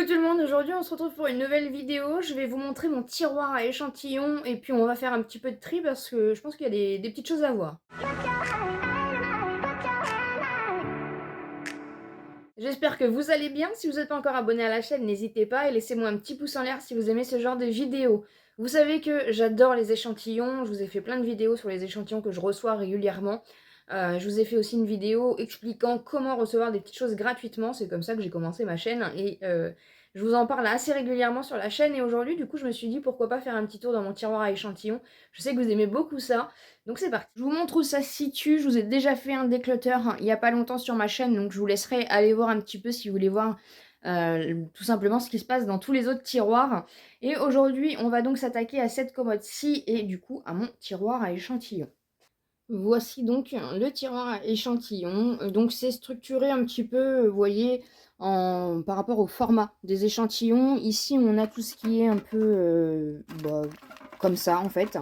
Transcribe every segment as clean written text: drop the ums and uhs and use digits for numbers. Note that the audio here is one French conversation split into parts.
Coucou tout le monde, aujourd'hui on se retrouve pour une nouvelle vidéo. Je vais vous montrer mon tiroir à échantillons et puis on va faire un petit peu de tri parce que je pense qu'il y a des petites choses à voir. J'espère que vous allez bien. Si vous n'êtes pas encore abonné à la chaîne, n'hésitez pas et laissez-moi un petit pouce en l'air si vous aimez ce genre de vidéos. Vous savez que j'adore les échantillons, je vous ai fait plein de vidéos sur les échantillons que je reçois régulièrement. Je vous ai fait aussi une vidéo expliquant comment recevoir des petites choses gratuitement, c'est comme ça que j'ai commencé ma chaîne et je vous en parle assez régulièrement sur la chaîne et aujourd'hui du coup je me suis dit pourquoi pas faire un petit tour dans mon tiroir à échantillons. Je sais que vous aimez beaucoup ça. Donc c'est parti. Je vous montre où ça se situe. Je vous ai déjà fait un déclutter il n'y a pas longtemps sur ma chaîne, donc je vous laisserai aller voir un petit peu si vous voulez voir tout simplement ce qui se passe dans tous les autres tiroirs. Et aujourd'hui, on va donc s'attaquer à cette commode-ci et du coup à mon tiroir à échantillons. Voici donc le tiroir à échantillons. Donc c'est structuré un petit peu, vous voyez, par rapport au format des échantillons. Ici, on a tout ce qui est un peu comme ça en fait.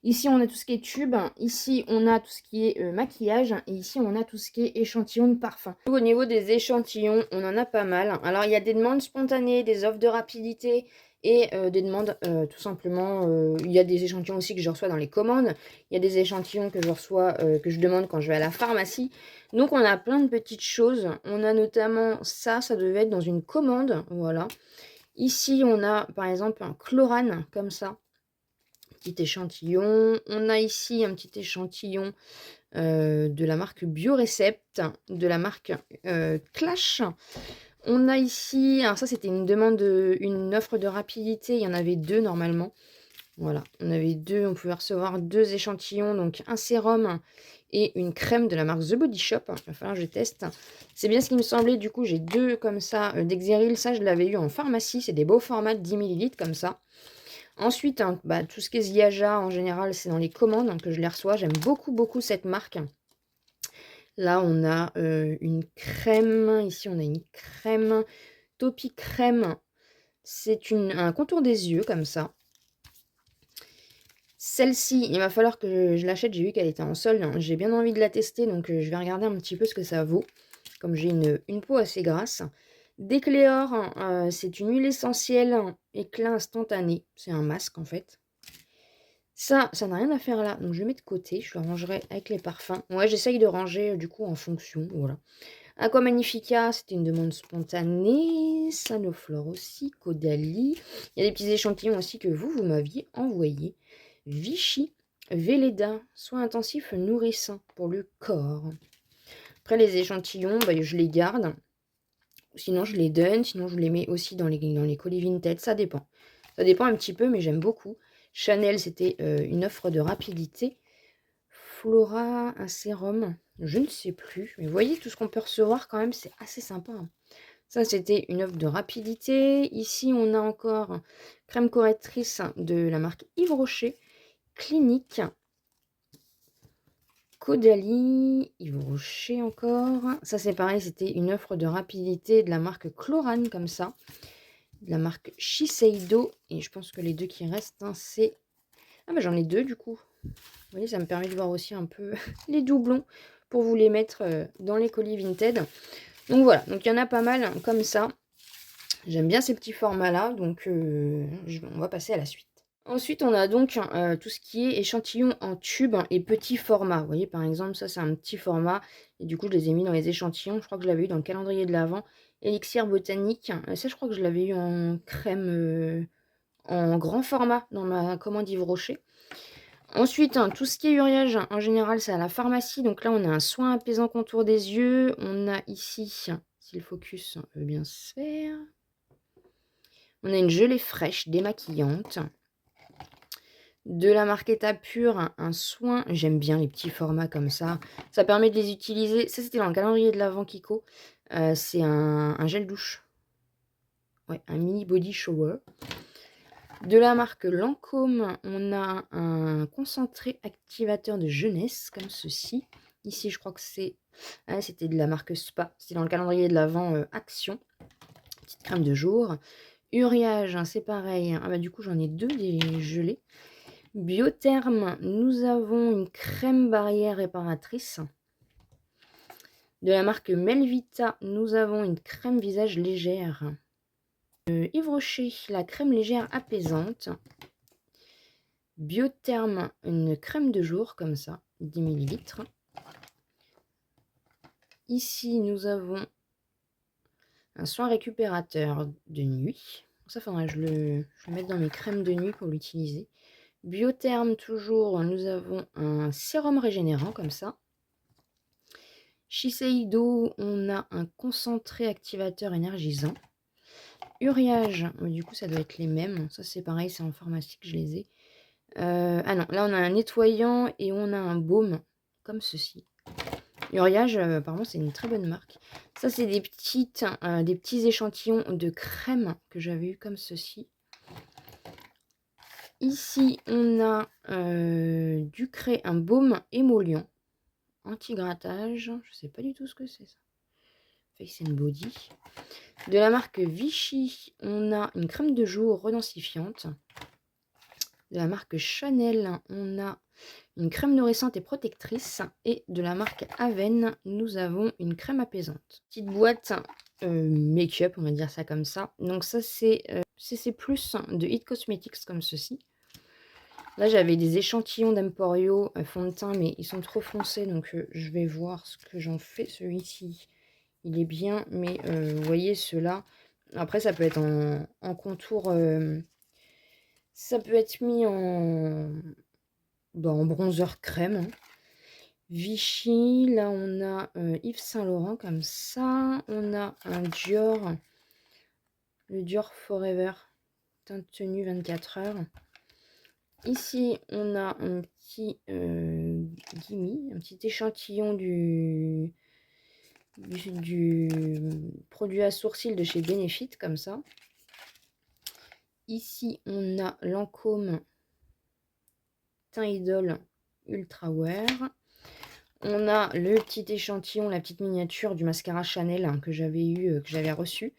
Ici, on a tout ce qui est tube. Ici, on a tout ce qui est maquillage. Et ici, on a tout ce qui est échantillon de parfum. Au niveau des échantillons, on en a pas mal. Alors, il y a des demandes spontanées, des offres de rapidité et des demandes tout simplement. Il y a des échantillons aussi que je reçois dans les commandes. Il y a des échantillons que je reçois, que je demande quand je vais à la pharmacie. Donc, on a plein de petites choses. On a notamment ça devait être dans une commande. Voilà. Ici, on a par exemple un chlorane comme ça. Petit échantillon. On a ici un petit échantillon de la marque Biorecept, de la marque Clash. On a ici, alors ça c'était une demande, une offre de rapidité, il y en avait deux normalement. Voilà, on avait deux, on pouvait recevoir deux échantillons, donc un sérum et une crème de la marque The Body Shop. Il va falloir que je teste. C'est bien ce qui me semblait, du coup j'ai deux comme ça d'Exeril, ça je l'avais eu en pharmacie, c'est des beaux formats de 10 ml comme ça. Ensuite, hein, tout ce qui est Ziaja, en général, c'est dans les commandes que je les reçois. J'aime beaucoup cette marque. Là, on a une crème. Ici, on a une crème. Topi Crème. C'est un contour des yeux, comme ça. Celle-ci, il va falloir que je l'achète. J'ai vu qu'elle était en solde. J'ai bien envie de la tester, donc je vais regarder un petit peu ce que ça vaut. Comme j'ai une peau assez grasse. Décléor, c'est une huile essentielle éclat instantané. C'est un masque, en fait. Ça n'a rien à faire là, donc je mets de côté, je le rangerai avec les parfums. Ouais, j'essaye de ranger du coup en fonction, voilà. Aqua Magnifica, c'était une demande spontanée. Sanoflore aussi, Caudalie. Il y a des petits échantillons aussi que vous m'aviez envoyés. Vichy, Velleda, soins intensifs nourrissants pour le corps. Après les échantillons, je les garde. Sinon je les donne, sinon je les mets aussi dans les colis Vinted, ça dépend. Ça dépend un petit peu, mais j'aime beaucoup. Chanel, c'était une offre de rapidité. Flora, un sérum, je ne sais plus. Mais vous voyez, tout ce qu'on peut recevoir quand même, c'est assez sympa. Hein. Ça, c'était une offre de rapidité. Ici, on a encore crème correctrice de la marque Yves Rocher. Clinique. Caudalie, Yves Rocher encore. Ça, c'est pareil, c'était une offre de rapidité de la marque Chlorane, comme ça. De la marque Shiseido. Et je pense que les deux qui restent, hein, c'est... Ah bah j'en ai deux du coup. Vous voyez, ça me permet de voir aussi un peu les doublons pour vous les mettre dans les colis Vinted. Donc voilà, donc il y en a pas mal hein, comme ça. J'aime bien ces petits formats-là, donc on va passer à la suite. Ensuite, on a donc tout ce qui est échantillons en tube et petits formats. Vous voyez, par exemple, ça c'est un petit format. Et du coup, je les ai mis dans les échantillons. Je crois que je l'avais eu dans le calendrier de l'Avent. Élixir botanique. Ça, je crois que je l'avais eu en crème en grand format dans ma commande Yves Rocher. Ensuite, hein, tout ce qui est uriage, en général, c'est à la pharmacie. Donc là, on a un soin apaisant contour des yeux. On a ici, si le focus veut bien se faire, on a une gelée fraîche démaquillante. De la marque État Pur, un soin. J'aime bien les petits formats comme ça. Ça permet de les utiliser. Ça, c'était dans le calendrier de l'Avent Kiko. C'est un gel douche. Ouais, un mini body shower. De la marque Lancôme, on a un concentré activateur de jeunesse, comme ceci. Ici, je crois que c'est... Ah, c'était de la marque Spa. C'était dans le calendrier de l'Avent Action. Petite crème de jour. Uriage, hein, c'est pareil. Ah bah du coup, j'en ai deux des gelés. Biotherme, nous avons une crème barrière réparatrice. De la marque Melvita, nous avons une crème visage légère. Yves Rocher, la crème légère apaisante. Biotherme, une crème de jour comme ça, 10 ml. Ici, nous avons un soin récupérateur de nuit. Ça, faudrait que je le mette dans mes crèmes de nuit pour l'utiliser. Biotherme, toujours, nous avons un sérum régénérant comme ça. Shiseido, on a un concentré activateur énergisant. Uriage, du coup, ça doit être les mêmes. Ça, c'est pareil, c'est en pharmacie que je les ai. Ah non, là, on a un nettoyant et on a un baume comme ceci. Uriage, apparemment, c'est une très bonne marque. Ça, c'est des petits échantillons de crème que j'avais eu comme ceci. Ici, on a un baume émollient anti-grattage. Je sais pas du tout ce que c'est ça. Face and Body. De la marque Vichy, on a une crème de jour redensifiante. De la marque Chanel, on a une crème nourrissante et protectrice. Et de la marque Aven, nous avons une crème apaisante. Petite boîte make-up, on va dire ça comme ça. Donc ça, c'est CC+, de It Cosmetics comme ceci. Là, j'avais des échantillons d'Emporio fond de teint, mais ils sont trop foncés, donc je vais voir ce que j'en fais. Celui-ci, il est bien, mais vous voyez, ceux-là, après, ça peut être en contour, ça peut être mis en bronzer crème. Hein. Vichy, là, on a Yves Saint Laurent, comme ça. On a un Dior, le Dior Forever, teinte tenue 24 heures. Ici, on a un petit gimme, un petit échantillon du produit à sourcils de chez Benefit, comme ça. Ici, on a Lancôme Teint Idole Ultra Wear. On a le petit échantillon, la petite miniature du mascara Chanel hein, que j'avais reçu.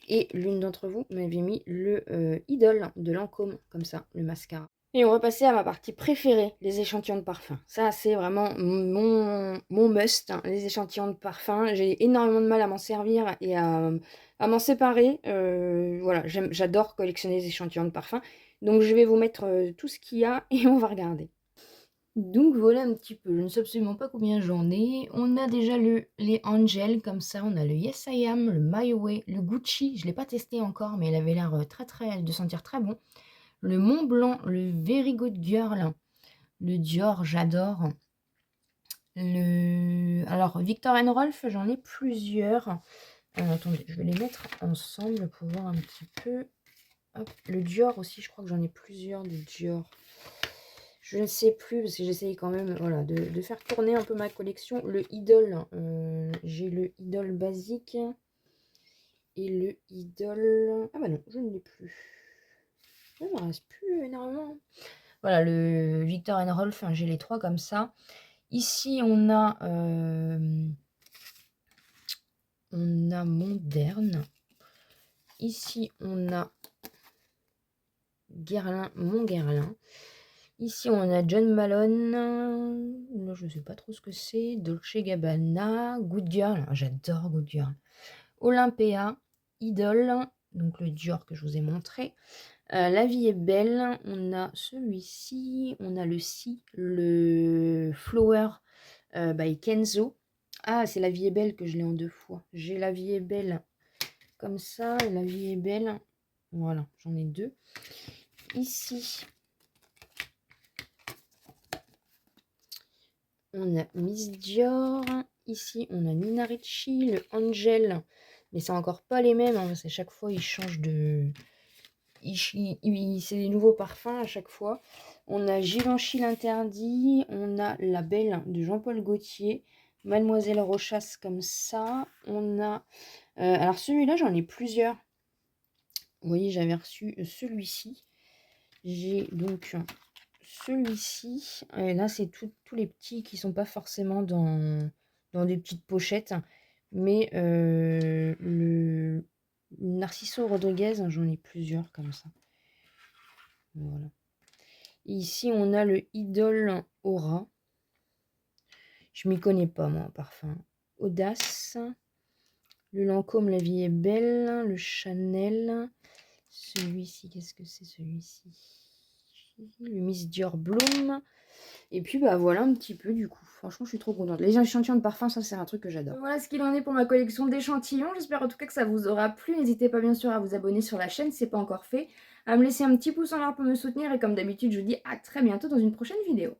Et l'une d'entre vous m'avait mis le Idole de Lancôme, comme ça, le mascara. Et on va passer à ma partie préférée, les échantillons de parfum. Ça, c'est vraiment mon must, hein, les échantillons de parfum. J'ai énormément de mal à m'en servir et à m'en séparer. Voilà, j'adore collectionner les échantillons de parfum. Donc, je vais vous mettre tout ce qu'il y a et on va regarder. Donc, voilà un petit peu. Je ne sais absolument pas combien j'en ai. On a déjà les Angel, comme ça. On a le Yes I Am, le My Way, le Gucci. Je ne l'ai pas testé encore, mais il avait l'air de sentir très bon. Le Mont Blanc, le Very Good Girl, le Dior, j'adore. Alors, Viktor Rolf, j'en ai plusieurs. Attendez, je vais les mettre ensemble pour voir un petit peu. Hop, le Dior aussi, je crois que j'en ai plusieurs de Dior. Je ne sais plus, parce que j'essaye quand même voilà, de faire tourner un peu ma collection. Le Idol, j'ai le Idol basique. Et le Idol... Ah bah non, je ne l'ai plus. Il ne me reste plus énormément. Voilà, le Viktor Rolf, hein, j'ai les trois comme ça. Ici, on a Moderne. Ici, on a Guerlain. Ici, on a John Malone. Là, je ne sais pas trop ce que c'est. Dolce Gabbana. Good Girl. J'adore Good Girl. Olympia. Idol. Donc, le Dior que je vous ai montré. La vie est belle. On a celui-ci. On a le Flower by Kenzo. Ah, c'est La vie est belle que je l'ai en 2 fois. J'ai La vie est belle comme ça. Et La vie est belle. Voilà, j'en ai 2. Ici, on a Miss Dior. Ici, on a Nina Ricci, le Angel. Mais c'est encore pas les mêmes. Hein, parce qu'à chaque fois, ils changent de... c'est des nouveaux parfums à chaque fois. On a Givenchy l'interdit. On a La Belle de Jean-Paul Gaultier. Mademoiselle Rochas comme ça. On a... alors celui-là, j'en ai plusieurs. Vous voyez, j'avais reçu celui-ci. J'ai donc celui-ci. Là, c'est tous les petits qui sont pas forcément dans des petites pochettes. Mais le Narciso Rodriguez, j'en ai plusieurs comme ça. Voilà. Et ici, on a le Idol Aura. Je m'y connais pas, moi, en parfum. Audace. Le Lancôme, la vie est belle. Le Chanel. Celui-ci, qu'est-ce que c'est celui-ci? Le Miss Dior Bloom. Et puis bah voilà un petit peu du coup. Franchement, je suis trop contente. Les échantillons de parfum, ça c'est un truc que j'adore. Voilà ce qu'il en est pour ma collection d'échantillons. J'espère en tout cas que ça vous aura plu. N'hésitez pas bien sûr à vous abonner sur la chaîne si ce n'est pas encore fait, à me laisser un petit pouce en l'air pour me soutenir et comme d'habitude, je vous dis à très bientôt dans une prochaine vidéo.